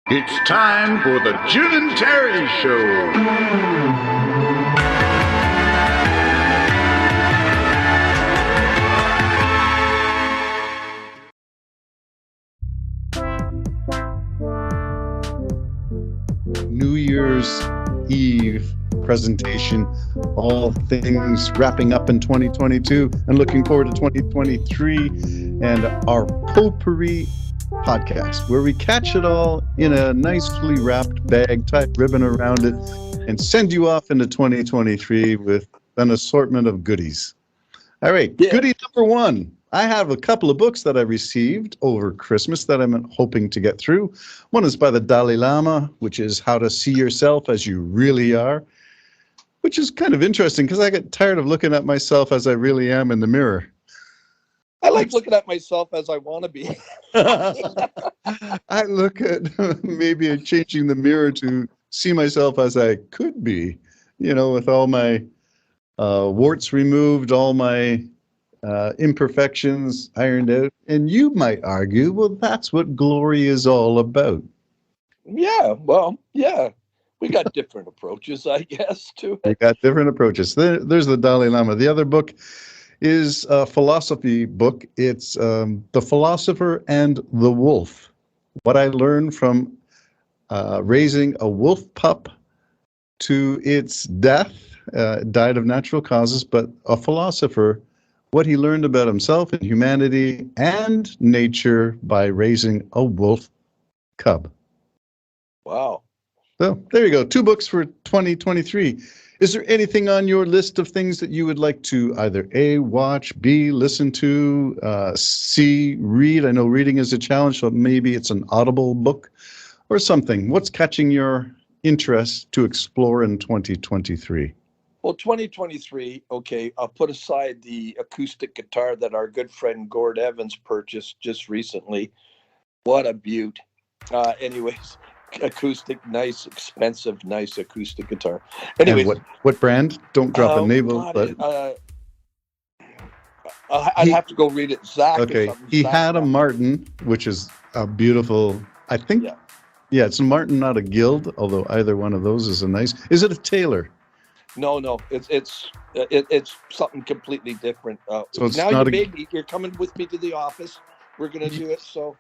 It's time for the Jim and Terry Show. New Year's Eve presentation, all things wrapping up in 2022 and looking forward to 2023 and our potpourri podcast, where we catch it all in a nicely wrapped bag, tie ribbon around it, and send you off into 2023 with an assortment of goodies. All right, Goodie number one. I have a couple of books that I received over Christmas that I'm hoping to get through. One is by the Dalai Lama, which is How to See Yourself as You Really Are, which is kind of interesting because I get tired of looking at myself as I really am in the mirror. I like looking at myself as I want to be. I look at maybe changing the mirror to see myself as I could be, you know, with all my warts removed, all my imperfections ironed out. And you might argue, well, that's what glory is all about. Yeah, well, yeah. We got different approaches, I guess, to it. We got different approaches. There's the Dalai Lama. The other book is a philosophy book. It's The Philosopher and the Wolf. What I learned from raising a wolf pup to its death, died of natural causes, but a philosopher, what he learned about himself and humanity and nature by raising a wolf cub. Wow. So there you go. 2 books for 2023. Is there anything on your list of things that you would like to either A, watch, B, listen to, C, read? I know reading is a challenge, so maybe it's an Audible book or something. What's catching your interest to explore in 2023? Well, 2023, okay, I'll put aside the acoustic guitar that our good friend Gord Evans purchased just recently. What a beaut. Anyways, acoustic, nice, expensive, nice acoustic guitar. Anyways, and what brand? Don't drop a navel. I'd have to go read it. Zach. Okay, he had a Martin, which is a beautiful, I think, yeah, it's a Martin, not a Guild, although either one of those is a nice. Is it a Taylor? No, it's something completely different. So it's now not you're coming with me to the office. We're gonna do it. So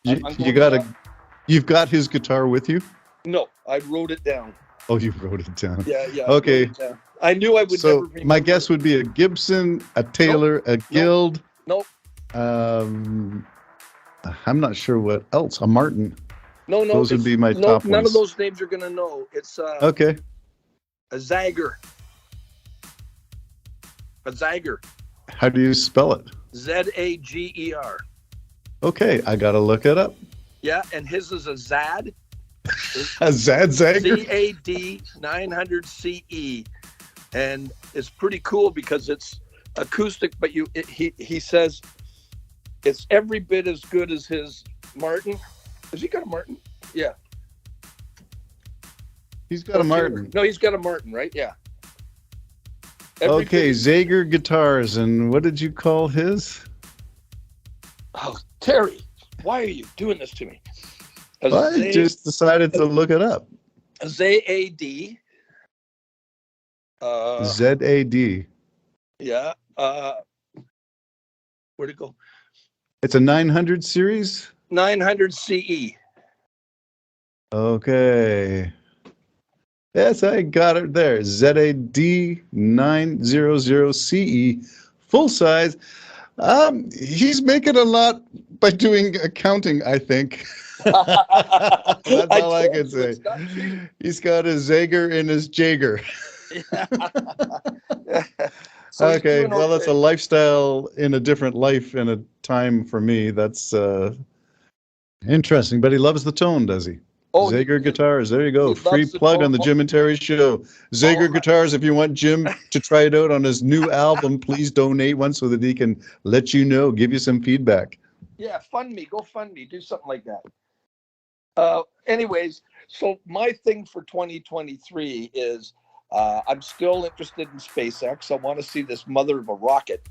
you've got his guitar with you? No, I wrote it down. Oh, you wrote it down. Yeah. Okay. I knew I would never remember. My guess would be a Gibson, a Taylor, a Guild. Nope. I'm not sure what else. A Martin. No. Those would be my top ones. None of those names you're gonna know. It's okay. A Zager. A Zager. How do you spell it? Zager. Okay, I gotta look it up. Yeah, and his is a ZAD. A ZAD Zager? ZAD 900 CE. And it's pretty cool because it's acoustic, but he says it's every bit as good as his Martin. Has he got a Martin? Yeah. He's got a Martin. No, he's got a Martin, right? Yeah. Okay, Zager Guitars. And what did you call his? Oh, Terry, why are you doing this to me? I just decided to look it up. ZAD. ZAD. Yeah. Where'd it go? It's a 900 series? 900 CE. Okay. Yes, I got it there. ZAD 900 CE, full size. He's making a lot by doing accounting, I think. That's all I can say. He's got his Zager in his Jager. So okay, well, that's a lifestyle in a different life in a time for me. That's interesting, but he loves the tone, does he? Oh, Zager Guitars, there you go. Free plug on the Jim and Terry Show. Zager Guitars, if you want Jim to try it out on his new album, please donate one so that he can let you know, give you some feedback. Yeah, fund me, go fund me, do something like that. Anyways, so my thing for 2023 is I'm still interested in SpaceX. I want to see this mother of a rocket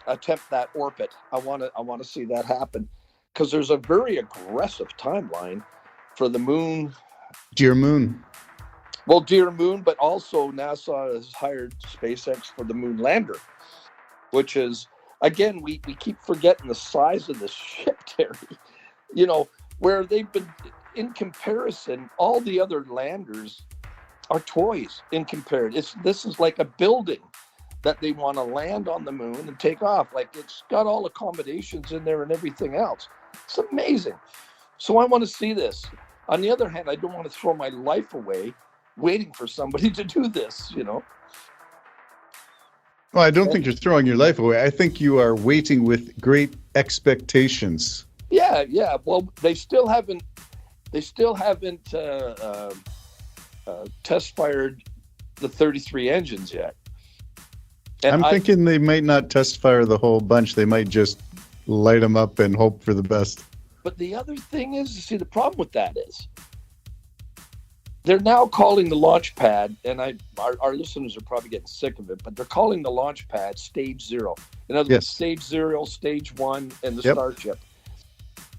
attempt that orbit. I want to see that happen because there's a very aggressive timeline. for the moon. Dear Moon. Well, Dear Moon, but also NASA has hired SpaceX for the moon lander, which is, again, we keep forgetting the size of the ship, Terry. You know, where they've been, in comparison, all the other landers are toys in comparison. This is like a building that they want to land on the moon and take off. Like, it's got all accommodations in there and everything else. It's amazing. So I want to see this. On the other hand, I don't want to throw my life away waiting for somebody to do this, you know. Well, I don't think you're throwing your life away. I think you are waiting with great expectations. Yeah. Well, they still haven't test fired the 33 engines yet. And I'm thinking they might not test fire the whole bunch. They might just light them up and hope for the best. But the other thing is, see, the problem with that is they're now calling the launch pad, and our listeners are probably getting sick of it, but they're calling the launch pad Stage 0. In other words, Stage 0, Stage 1, and the Starship.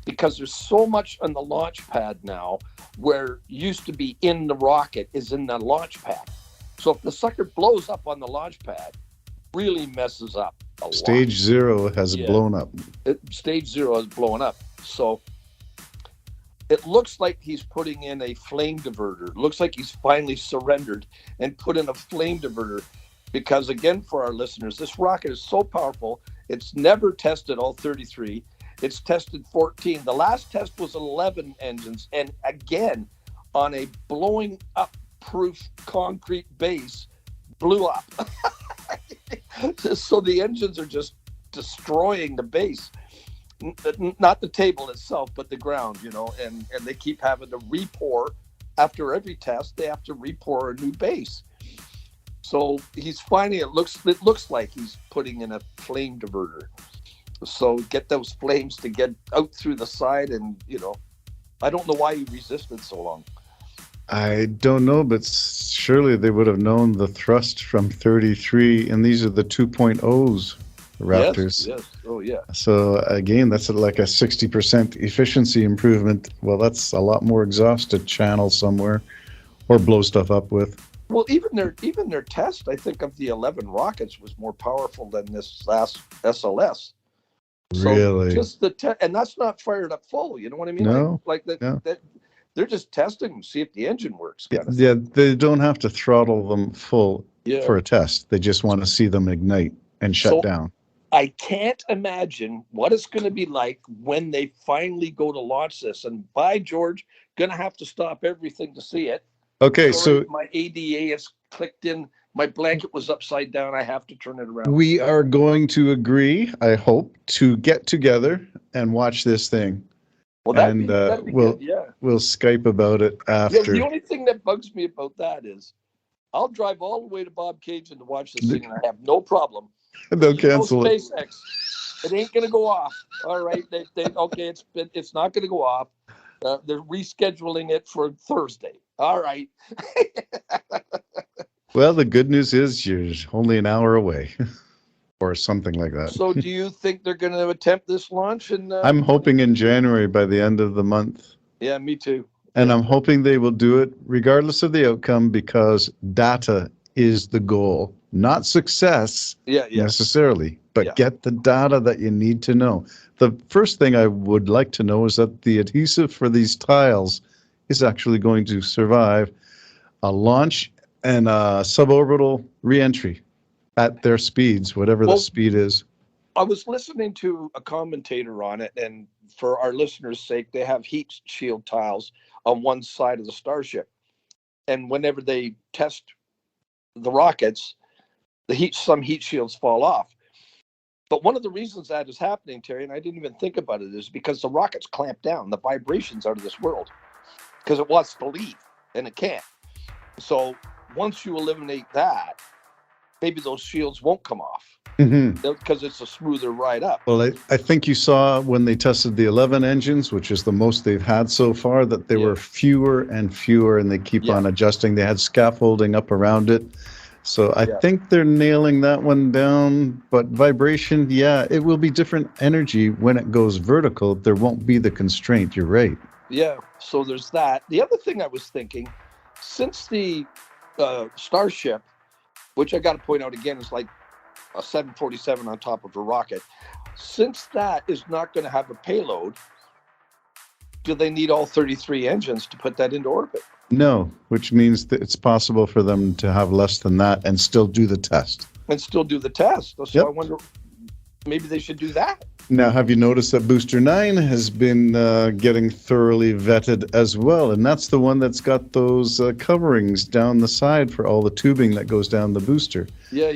Because there's so much on the launch pad now where used to be in the rocket is in the launch pad. So if the sucker blows up on the launch pad, really messes up a lot. Stage 0 has blown up. Stage 0 has blown up. So it looks like he's putting in a flame diverter. It looks like he's finally surrendered and put in a flame diverter. Because again, for our listeners, this rocket is so powerful. It's never tested all 33. It's tested 14. The last test was 11 engines. And again, on a blowing up proof concrete base, blew up. So the engines are just destroying the base. Not the table itself, but the ground, you know, and they keep having to re-pour. After every test, they have to re-pour a new base. So he's finally, it looks like he's putting in a flame diverter. So get those flames to get out through the side, and, you know, I don't know why he resisted so long. I don't know, but surely they would have known the thrust from 33, and these are the 2.0s. Raptors. Yes. Oh, yeah. So again, that's like a 60% efficiency improvement. Well, that's a lot more exhaust to channel somewhere or blow stuff up with. Well, even their test, I think, of the 11 rockets was more powerful than this last SLS. So really? Just the and that's not fired up full. You know what I mean? No. That they're just testing them, see if the engine works. Yeah, they don't have to throttle them full for a test. They just want to see them ignite and shut down. I can't imagine what it's going to be like when they finally go to launch this. And by George, going to have to stop everything to see it. Okay, so my ADA has clicked in. My blanket was upside down. I have to turn it around. We are going to agree, I hope, to get together and watch this thing. Well, that'd be good, yeah. We'll Skype about it after. Yeah, the only thing that bugs me about that is I'll drive all the way to Bob Cajun to watch this thing, and I have no problem. They'll cancel it. SpaceX. It ain't going to go off. All right. Okay. It's not going to go off. They're rescheduling it for Thursday. All right. Well, the good news is you're only an hour away or something like that. So do you think they're going to attempt this launch? I'm hoping in January by the end of the month. Yeah, me too. And I'm hoping they will do it regardless of the outcome, because data is the goal. Not success necessarily, but get the data that you need to know. The first thing I would like to know is that the adhesive for these tiles is actually going to survive a launch and a suborbital reentry at their speeds, whatever the speed is. I was listening to a commentator on it, and for our listeners' sake, they have heat shield tiles on one side of the Starship. And whenever they test the rockets, some heat shields fall off. But one of the reasons that is happening, Terry, and I didn't even think about it, is because the rockets clamp down. The vibrations out of this world, because it wants to leave and it can't. So once you eliminate that, maybe those shields won't come off because it's a smoother ride up. Well, I think you saw when they tested the 11 engines, which is the most they've had so far, that there were fewer and fewer, and they keep on adjusting. They had scaffolding up around it. So I think they're nailing that one down. But vibration, it will be different energy when it goes vertical. There won't be the constraint. You're right. Yeah. So there's that. The other thing I was thinking, since the Starship, which I got to point out again is like a 747 on top of a rocket, since that is not going to have a payload, do they need all 33 engines to put that into orbit? No, which means that it's possible for them to have less than that and still do the test. And still do the test. So Yep. I wonder, maybe they should do that. Now, have you noticed that Booster 9 has been getting thoroughly vetted as well? And that's the one that's got those coverings down the side for all the tubing that goes down the booster. Yeah.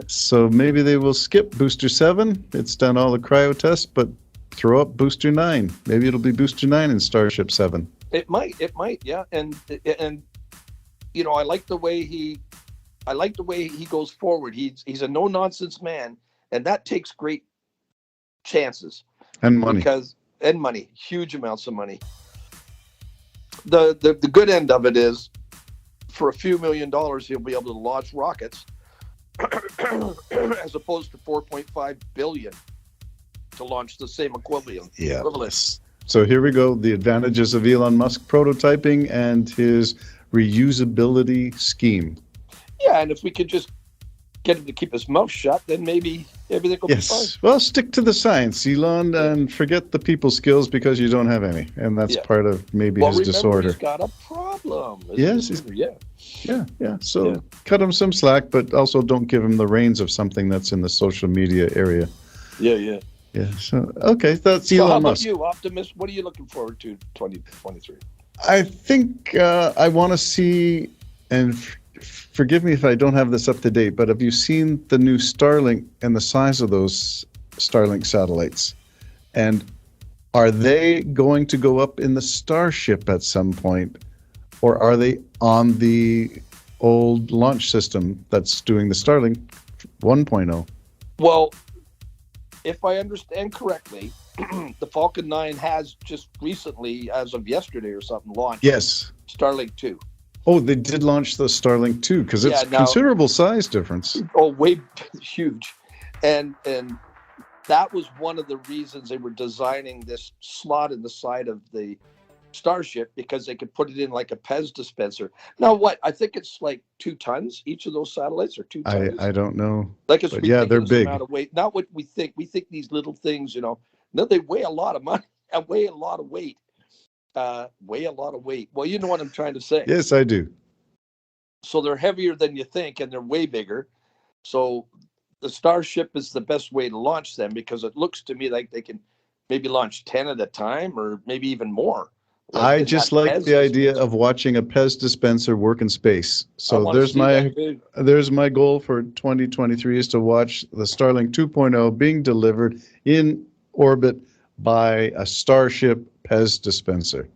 So maybe they will skip Booster 7. It's done all the cryo tests, but throw up Booster 9. Maybe it'll be Booster 9 in Starship 7. It might, yeah. And you know, I like the way he goes forward. He's a no nonsense man, and that takes great chances And money. And money, huge amounts of money. The good end of it is, for a few $1 million, he'll be able to launch rockets, as opposed to 4.5 billion to launch the same equivalent. Yeah. So here we go. The advantages of Elon Musk prototyping and his reusability scheme. Yeah, and if we could just get him to keep his mouth shut, then maybe everything will be fine. Well, stick to the science, Elon, and forget the people skills because you don't have any. And that's part of maybe his disorder. He's got a problem. Yes. Yeah. So cut him some slack, but also don't give him the reins of something that's in the social media area. Yeah. So, okay, that's So Elon how about Musk. you, optimist? What are you looking forward to 2023? I think I want to see, and forgive me if I don't have this up to date, but have you seen the new Starlink and the size of those Starlink satellites? And are they going to go up in the Starship at some point, or are they on the old launch system that's doing the Starlink 1.0? Well, if I understand correctly, the Falcon 9 has just recently, as of yesterday or something, launched Starlink 2. Oh, they did launch the Starlink 2 because it's considerable size difference. Oh, way huge. And that was one of the reasons they were designing this slot in the side of the Starship, because they could put it in like a Pez dispenser. Now, I think it's like 2 tons. Each of those satellites are 2 tons. I don't know. Like it's ridiculous they're big. Amount of weight. Not what we think. We think these little things, no, they weigh a lot of money and weigh a lot of weight. Well, you know what I'm trying to say. Yes, I do. So they're heavier than you think, and they're way bigger. So the Starship is the best way to launch them, because it looks to me like they can maybe launch 10 at a time, or maybe even more. I just like the idea of watching a Pez dispenser work in space. So there's my goal for 2023 is to watch the Starlink 2.0 being delivered in orbit by a Starship Pez dispenser.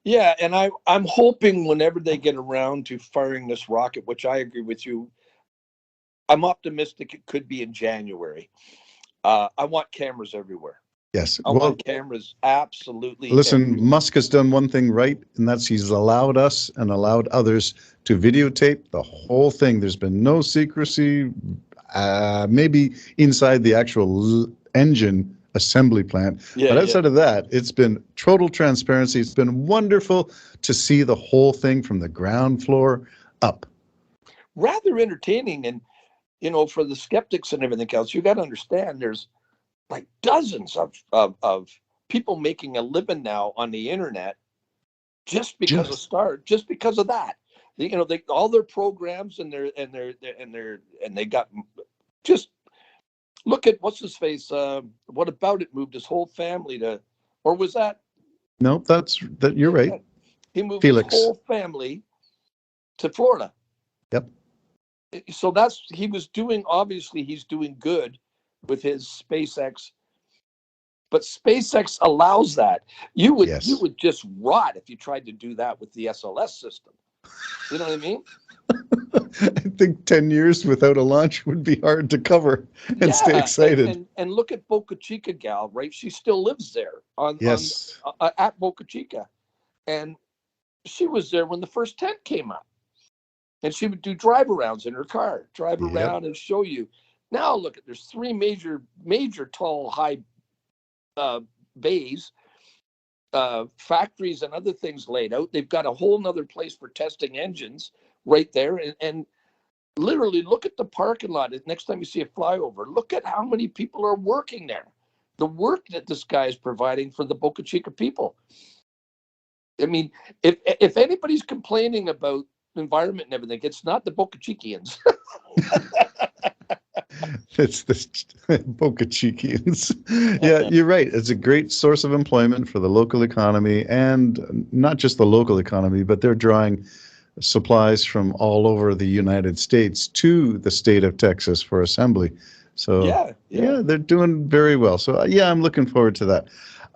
Yeah, and I'm hoping whenever they get around to firing this rocket, which I agree with you, I'm optimistic it could be in January. I want cameras everywhere. Yes. I want cameras absolutely. Listen, everywhere. Musk has done one thing right, and that's he's allowed us and allowed others to videotape the whole thing. There's been no secrecy, maybe inside the actual engine assembly plant. But outside of that, it's been total transparency. It's been wonderful to see the whole thing from the ground floor up. Rather entertaining. And, for the skeptics and everything else, you got to understand there's like dozens of people making a living now on the internet just because just because of that. All their programs and they got just look at what's his face. What About It moved his whole family to, or was that? No, that you're right. He moved Felix. his whole family to Florida. Yep. So obviously he's doing good with his SpaceX, but SpaceX allows that. You would just rot if you tried to do that with the SLS system. You know what I mean? I think 10 years without a launch would be hard to cover and stay excited. And look at Boca Chica gal, right? She still lives there at Boca Chica. And she was there when the first tent came up. And she would do drive-arounds in her car, around and show you. Now look, there's 3 major tall, high bays. factories and other things laid out. They've got a whole nother place for testing engines right there. And literally look at the parking lot. Next time you see a flyover, look at how many people are working there. The work that this guy is providing for the Boca Chica people. I mean, if anybody's complaining about environment and everything, it's not the Boca Chicans. It's the Boca Chicans. Yeah, you're right. It's a great source of employment for the local economy, and not just the local economy, but they're drawing supplies from all over the United States to the state of Texas for assembly. So yeah, they're doing very well. So yeah, I'm looking forward to that.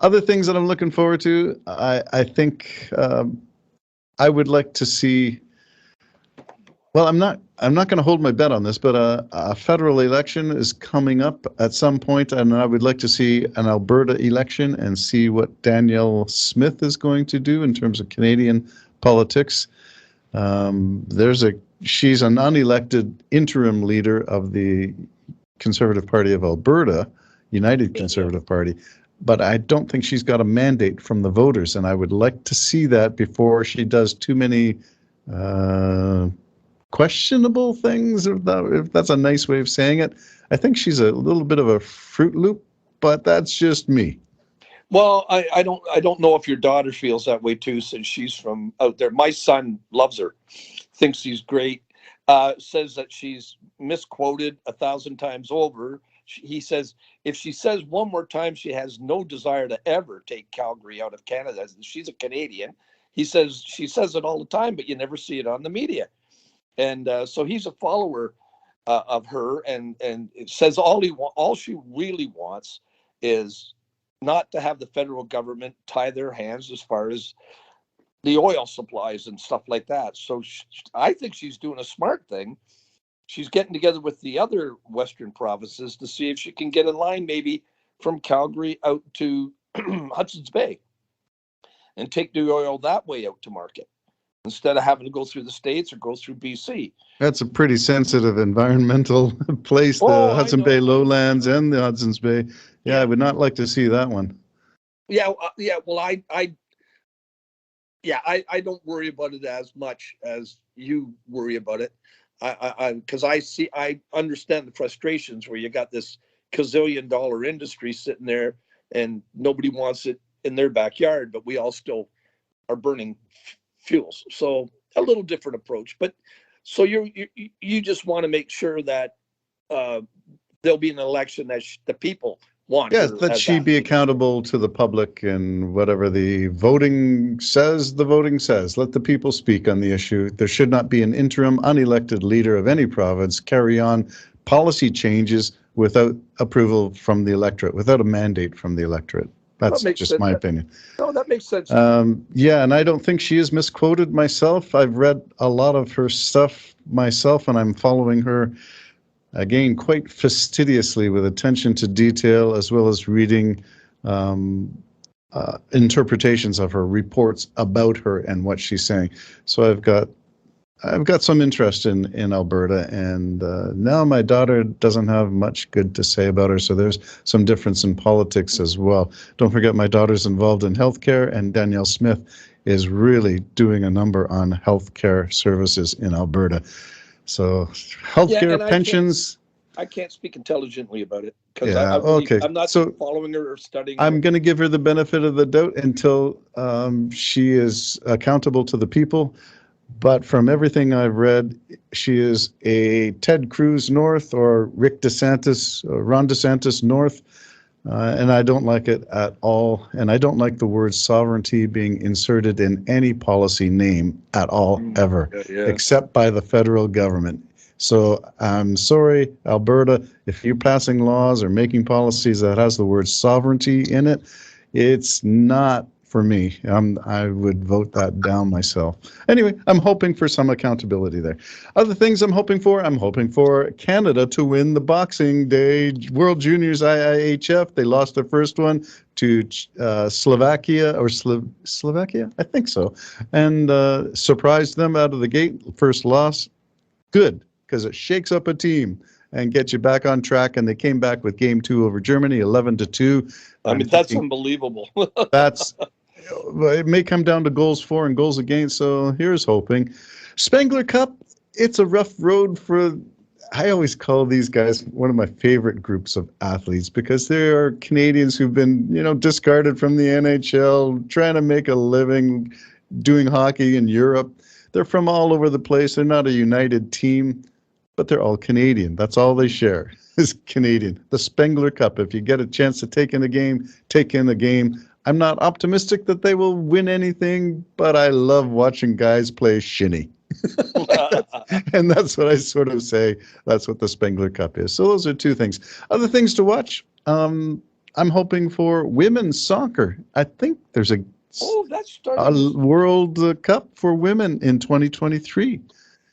Other things that I'm looking forward to, I think I would like to see. Well, I'm not going to hold my bet on this, but a federal election is coming up at some point, and I would like to see an Alberta election and see what Danielle Smith is going to do in terms of Canadian politics. She's an unelected interim leader of the Conservative Party of Alberta, United Conservative Party, but I don't think she's got a mandate from the voters, and I would like to see that before she does too many questionable things, if that's a nice way of saying it. I think she's a little bit of a Fruit Loop, but that's just me. Well, I don't know if your daughter feels that way too, since she's from out there. My son loves her, thinks she's great, says that she's misquoted 1,000 times over. He says if she says one more time she has no desire to ever take Calgary out of Canada, she's a Canadian. He says she says it all the time, but you never see it on the media. And so he's a follower of her, and it says all she really wants is not to have the federal government tie their hands as far as the oil supplies and stuff like that. So I think she's doing a smart thing. She's getting together with the other Western provinces to see if she can get a line maybe from Calgary out to Hudson's Bay and take the oil that way out to market, instead of having to go through the States or go through BC. That's a pretty sensitive environmental place, the Hudson Bay lowlands and the Hudson's Bay. Yeah, I would not like to see that one. Yeah, well, I don't worry about it as much as you worry about it. Because I understand the frustrations where you got this gazillion-dollar industry sitting there and nobody wants it in their backyard, but we all still are burning fuels. So a little different approach. But so you just want to make sure that there'll be an election that the people want. Yes, that she be accountable to the public, and whatever the voting says, the voting says. Let the people speak on the issue. There should not be an interim, unelected leader of any province carry on policy changes without approval from the electorate, without a mandate from the electorate. That's just my opinion. No, that makes sense. Yeah, and I don't think she is misquoted myself. I've read a lot of her stuff myself, and I'm following her, again, quite fastidiously with attention to detail, as well as reading interpretations of her reports about her and what she's saying. So I've got some interest in Alberta, and now my daughter doesn't have much good to say about her, so there's some difference in politics as well. Don't forget, my daughter's involved in healthcare, and Danielle Smith is really doing a number on healthcare services in Alberta. So healthcare, pensions. I can't speak intelligently about it because I'm not following her or studying. I'm going to give her the benefit of the doubt until she is accountable to the people. But from everything I've read, she is a Ted Cruz North or Rick DeSantis, Ron DeSantis North, and I don't like it at all. And I don't like the word sovereignty being inserted in any policy name at all, ever, except by the federal government. So I'm sorry, Alberta, if you're passing laws or making policies that has the word sovereignty in it, it's not for me. I would vote that down myself. Anyway, I'm hoping for some accountability there. Other things I'm hoping for Canada to win the Boxing Day World Juniors IIHF. They lost their first one to Slovakia, I think so, and surprised them out of the gate. First loss, good, because it shakes up a team and gets you back on track. And they came back with game 2 over Germany, 11-2. I mean, that's unbelievable. It may come down to goals for and goals against, so here's hoping. Spengler Cup, it's a rough road for, I always call these guys one of my favorite groups of athletes because they are Canadians who've been, discarded from the NHL, trying to make a living doing hockey in Europe. They're from all over the place. They're not a united team, but they're all Canadian. That's all they share is Canadian. The Spengler Cup, if you get a chance to take in a game, take in a game. I'm not optimistic that they will win anything, but I love watching guys play shinny. And that's what I sort of say. That's what the Spengler Cup is. So those are two things. Other things to watch. I'm hoping for women's soccer. I think there's a World Cup for women in 2023.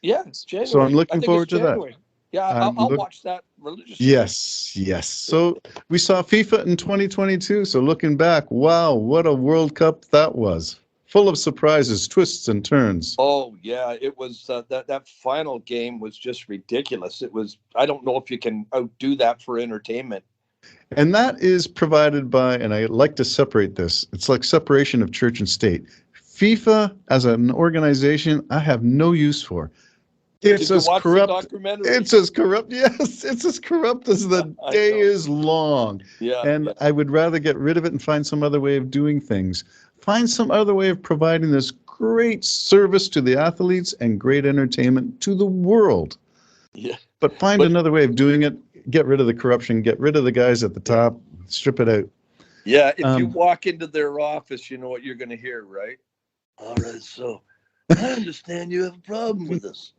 Yeah, it's January. So I'm looking forward to that. Yeah, I'll watch that religiously. Yes. So we saw FIFA in 2022. So looking back, wow, what a World Cup that was. Full of surprises, twists, and turns. Oh, yeah. It was that final game was just ridiculous. It was, I don't know if you can outdo that for entertainment. And that is provided by, and I like to separate this, it's like separation of church and state. FIFA as an organization, I have no use for. It's as corrupt. It's as corrupt. Yes, it's as corrupt as the day is long. Yeah. And I would rather get rid of it and find some other way of doing things. Find some other way of providing this great service to the athletes and great entertainment to the world. Yeah. But find another way of doing it. Get rid of the corruption. Get rid of the guys at the top. Strip it out. Yeah. If you walk into their office, you know what you're going to hear, right? All right. So I understand you have a problem with us.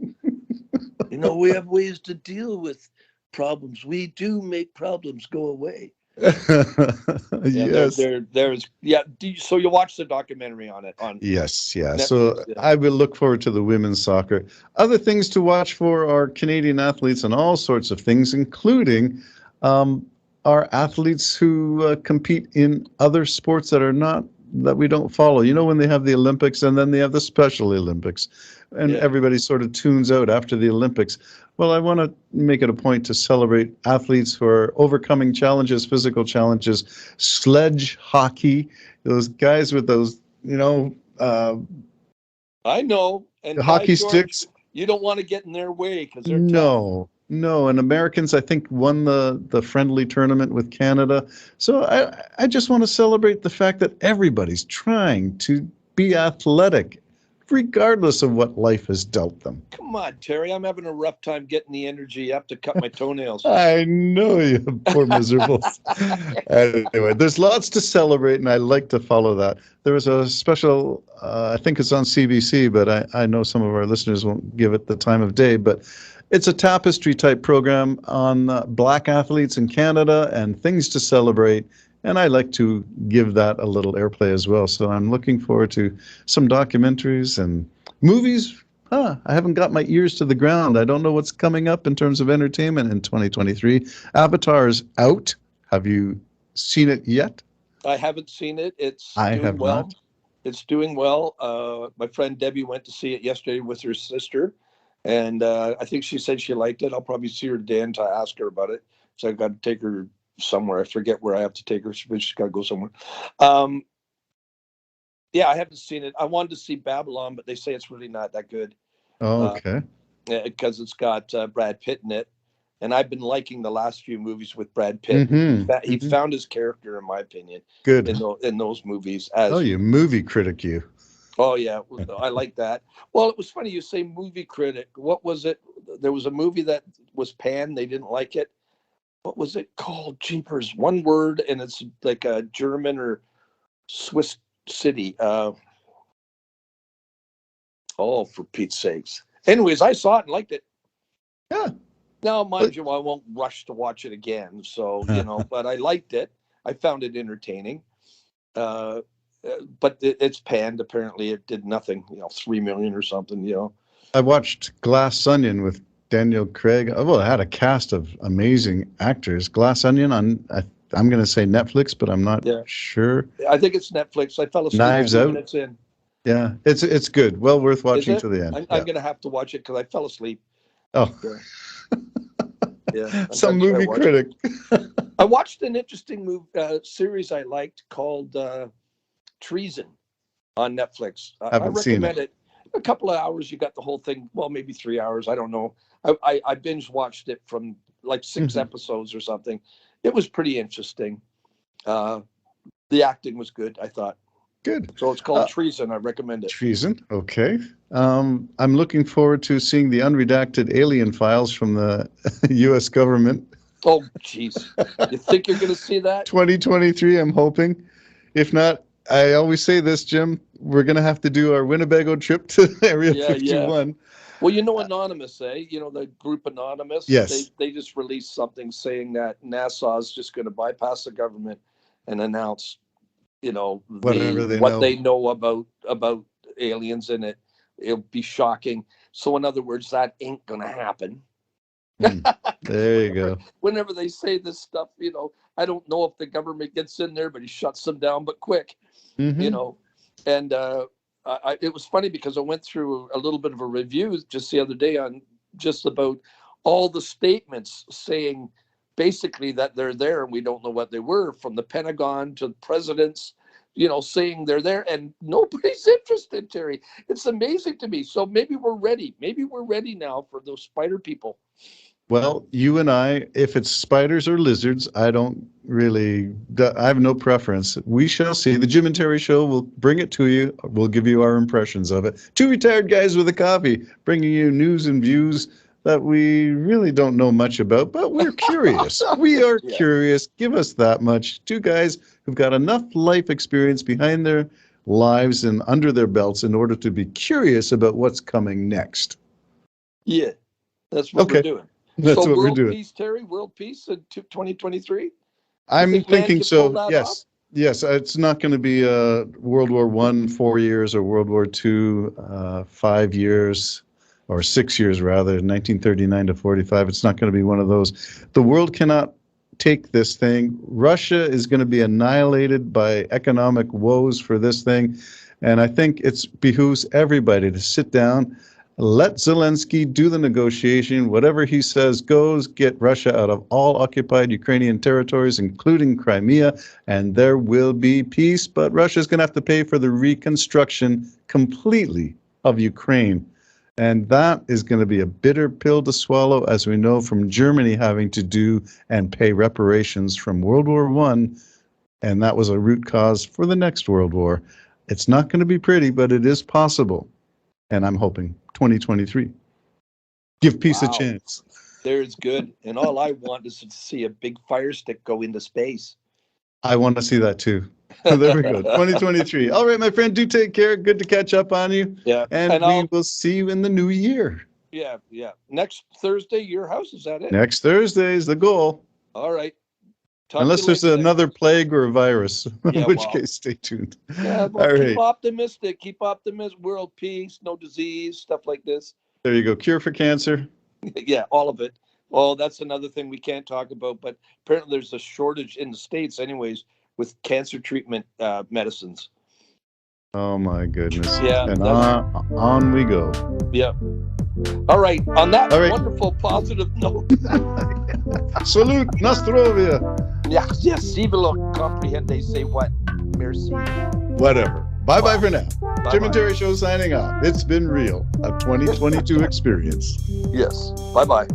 We have ways to deal with problems. We do make problems go away. Yes. So you watch the documentary on it? Yes. Netflix, so I will look forward to the women's soccer. Other things to watch for are Canadian athletes and all sorts of things, including our athletes who compete in other sports that we don't follow. When they have the Olympics and then they have the Special Olympics, and everybody sort of tunes out after the Olympics. Well, I want to make it a point to celebrate athletes who are overcoming challenges, physical challenges, sledge hockey, those guys with those, I know. And hockey sticks. You don't want to get in their way because they're tough. No. And Americans, I think, won the friendly tournament with Canada. So I just want to celebrate the fact that everybody's trying to be athletic, regardless of what life has dealt them. Come on, Terry. I'm having a rough time getting the energy up to cut my toenails. I know, you poor miserables. Anyway, there's lots to celebrate, and I like to follow that. There was a special, I think it's on CBC, but I know some of our listeners won't give it the time of day, but it's a tapestry-type program on Black athletes in Canada and things to celebrate. And I like to give that a little airplay as well. So I'm looking forward to some documentaries and movies. I haven't got my ears to the ground. I don't know what's coming up in terms of entertainment in 2023. Avatar is out. Have you seen it yet? I haven't seen it. I have not. It's doing well. My friend Debbie went to see it yesterday with her sister. And I think she said she liked it. I'll probably see her today to ask her about it. So I've got to take her somewhere. I forget where I have to take her, but she's got to go somewhere. I haven't seen it. I wanted to see Babylon, but they say it's really not that good. Oh, okay. Because it's got Brad Pitt in it. And I've been liking the last few movies with Brad Pitt. He found his character, in my opinion. Good. In those movies. You movie critic, you. Oh, yeah. I like that. Well, it was funny you say movie critic. What was it? There was a movie that was panned. They didn't like it. What was it called? Jeepers. One word, and it's like a German or Swiss city. For Pete's sakes. Anyways, I saw it and liked it. Yeah. Now, mind you, I won't rush to watch it again. So, but I liked it. I found it entertaining. But it's panned. Apparently, it did nothing. 3 million or something. I watched Glass Onion with Daniel Craig. Well, it had a cast of amazing actors. Glass Onion I'm going to say Netflix, but I'm not sure. I think it's Netflix. I fell asleep. Knives Out. Minutes in. Yeah, it's good. Well worth watching to the end. I'm going to have to watch it because I fell asleep. Oh. Yeah. Some movie critic. I watched an interesting series I liked called Treason on Netflix. I Haven't seen recommend it. A couple of hours, you got the whole thing. Well, maybe 3 hours. I don't know. I binge watched it from like 6 episodes or something. It was pretty interesting. The acting was good, I thought. Good. So it's called Treason. I recommend it. Treason. Okay. I'm looking forward to seeing the unredacted alien files from the U.S. government. Oh, jeez. You think you're going to see that? 2023, I'm hoping. If not, I always say this, Jim, we're going to have to do our Winnebago trip to Area 51. Yeah. Well, you know Anonymous, you know, the group Anonymous? Yes. They just released something saying that NASA is just going to bypass the government and announce, you know, they know about aliens in it. It'll be shocking. So in other words, that ain't going to happen. There you go. Whenever they say this stuff, you know, I don't know if the government gets in there, but he shuts them down, but quick, you know. And it was funny because I went through a little bit of a review just the other day on just about all the statements saying basically that they're there and we don't know what they were, from the Pentagon to the presidents, you know, saying they're there, and nobody's interested, Terry. It's amazing to me. So maybe we're ready. Maybe we're ready now for those spider people. Well, you and I, if it's spiders or lizards, I have no preference. We shall see. The Jim and Terry Show will bring it to you. We'll give you our impressions of it. Two retired guys with a coffee, bringing you news and views that we really don't know much about, but we're curious. We are curious. Give us that much. Two guys who've got enough life experience behind their lives and under their belts in order to be curious about what's coming next. Yeah, that's what we're doing. That's so what we're doing. World peace, Terry? World peace in 2023? I'm thinking so, yes. Off? Yes, it's not going to be World War I, 4 years, or World War II, 5 years, or 6 years rather, 1939 to 45. It's not going to be one of those. The world cannot take this thing. Russia is going to be annihilated by economic woes for this thing. And I think it behooves everybody to sit down, let Zelensky do the negotiation. Whatever he says goes. Get Russia out of all occupied Ukrainian territories, including Crimea, and there will be peace. But Russia's going to have to pay for the reconstruction completely of Ukraine. And that is going to be a bitter pill to swallow, as we know from Germany having to do and pay reparations from World War I. And that was a root cause for the next World War. It's not going to be pretty, but it is possible. And I'm hoping 2023. Give peace a chance. There's good. And all I want is to see a big fire stick go into space. I want to see that too. There we go. 2023. All right, my friend, do take care. Good to catch up on you. Yeah. And we will see you in the new year. Yeah. Next Thursday, your house, is that it? Next Thursday is the goal. All right. Unless there's another plague or a virus, in which case, stay tuned. Yeah, well, keep optimistic. Keep optimistic. World peace, no disease, stuff like this. There you go. Cure for cancer. Yeah, all of it. Well, that's another thing we can't talk about, but apparently there's a shortage in the States anyways with cancer treatment medicines. Oh, my goodness. Yeah. And on we go. Yeah. All right. On that wonderful positive note. Salute, Nostrovia. Yes, si vous le comprenez, say what? Merci. Whatever. Bye-bye for now. Bye-bye. Jim and Terry Show signing off. It's been real. A 2022 experience. Yes. Bye-bye.